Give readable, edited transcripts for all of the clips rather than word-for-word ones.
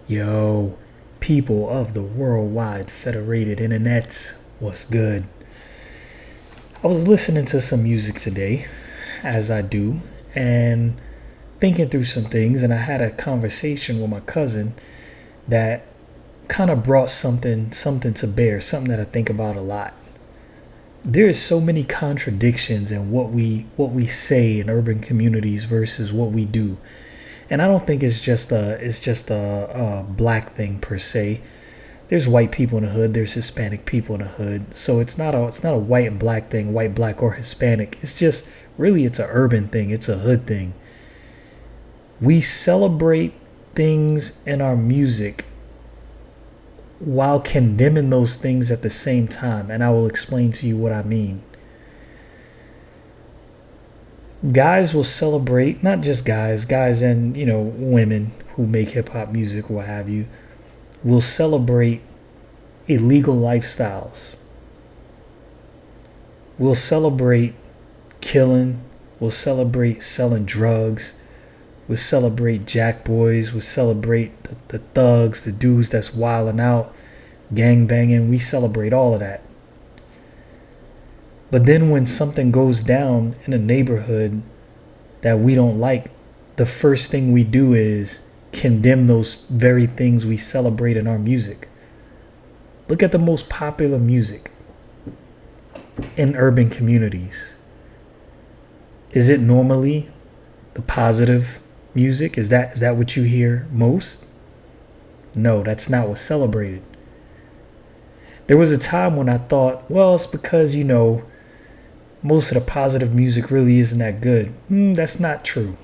Yo, people of the worldwide federated internets, what's good? I was listening to some music today, as I do, and thinking through some things, and I had a conversation with my cousin that kind of brought something to bear, something that I think about a lot. There is so many contradictions in what we say in urban communities versus what we do. And I don't think it's just a black thing per se. There's white people in the hood, there's Hispanic people in the hood. So it's not a white and black thing, white, black, or Hispanic. It's just really it's a urban thing, it's a hood thing. We celebrate things in our music while condemning those things at the same time, and I will explain to you what I mean. Guys will celebrate, not just guys and women who make hip hop music, what have you, will celebrate illegal lifestyles. We'll celebrate killing, we'll celebrate selling drugs, we'll celebrate jack boys, we'll celebrate the thugs, the dudes that's wilding out, gang banging. We celebrate all of that. But then when something goes down in a neighborhood that we don't like, the first thing we do is condemn those very things we celebrate in our music. Look at the most popular music in urban communities. Is it normally the positive music? Is that what you hear most? No, that's not what's celebrated. There was a time when I thought, well, it's because, most of the positive music really isn't that good. That's not true.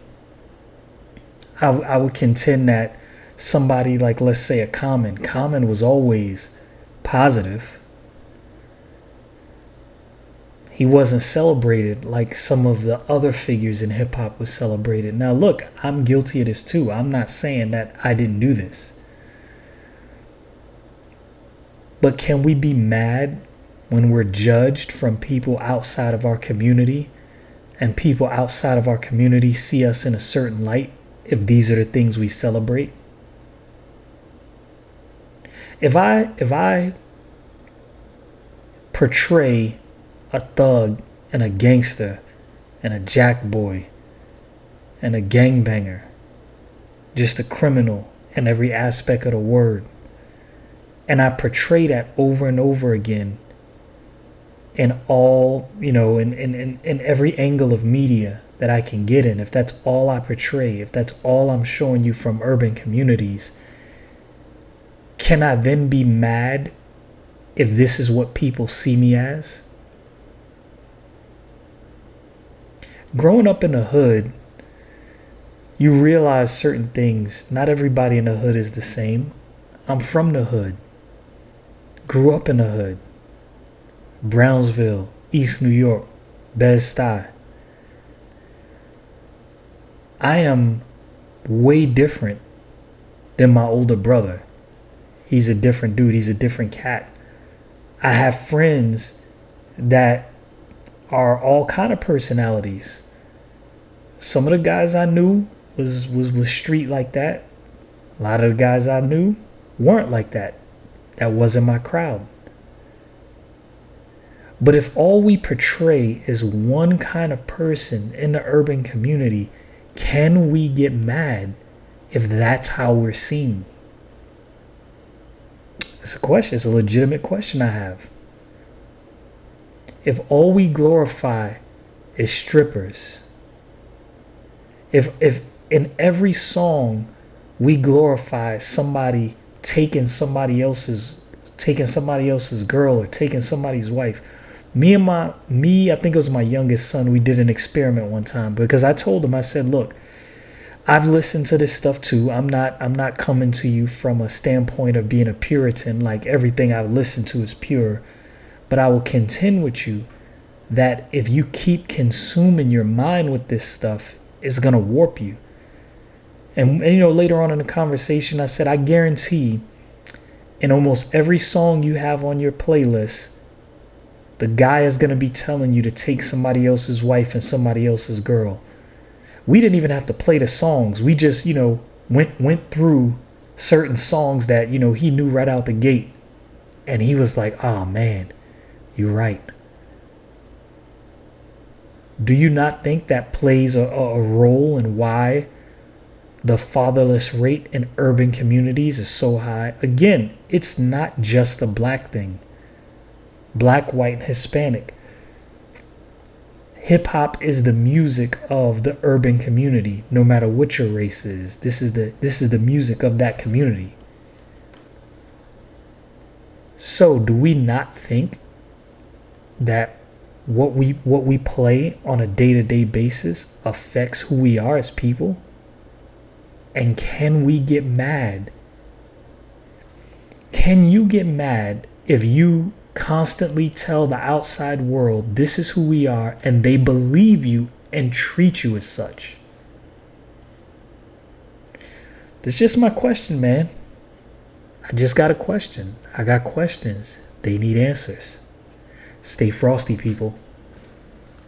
I would contend that somebody like, let's say, a Common was always positive. He wasn't celebrated like some of the other figures in hip hop was celebrated. Now, look, I'm guilty of this too. I'm not saying that I didn't do this. But can we be mad when we're judged from people outside of our community, and people outside of our community see us in a certain light if these are the things we celebrate? If I portray a thug and a gangster and a jack boy and a gangbanger, just a criminal in every aspect of the word, and I portray that over and over again in all, in every angle of media that I can get in, if that's all I portray, if that's all I'm showing you from urban communities, can I then be mad if this is what people see me as? Growing up in the hood, you realize certain things. Not everybody in the hood is the same. I'm from the hood. Grew up in the hood. Brownsville, East New York, Bed-Stuy. I am way different than my older brother. He's a different dude. He's a different cat. I have friends that are all kind of personalities. Some of the guys I knew was street like that. A lot of the guys I knew weren't like that. That wasn't my crowd. But if all we portray is one kind of person in the urban community, can we get mad if that's how we're seen? It's a question. It's a legitimate question I have. If all we glorify is strippers, if in every song we glorify somebody taking somebody else's girl or taking somebody's wife. I think it was my youngest son, we did an experiment one time because I told him, I said, look, I've listened to this stuff too. I'm not coming to you from a standpoint of being a Puritan, like everything I've listened to is pure. But I will contend with you that if you keep consuming your mind with this stuff, it's going to warp you. And later on in the conversation, I said, I guarantee in almost every song you have on your playlist, the guy is going to be telling you to take somebody else's wife and somebody else's girl. We didn't even have to play the songs. We just, went through certain songs that, he knew right out the gate. And he was like, oh man, you're right. Do you not think that plays a role in why the fatherless rate in urban communities is so high? Again, it's not just a black thing. Black, white, and Hispanic. Hip hop is the music of the urban community, no matter what your race is. This is the music of that community. So, do we not think that what we play on a day-to-day basis affects who we are as people? And can we get mad? Can you get mad if you constantly tell the outside world this is who we are and they believe you and treat you as such? That's just my question, man. I just got a question. I got questions. They need answers. Stay frosty, people.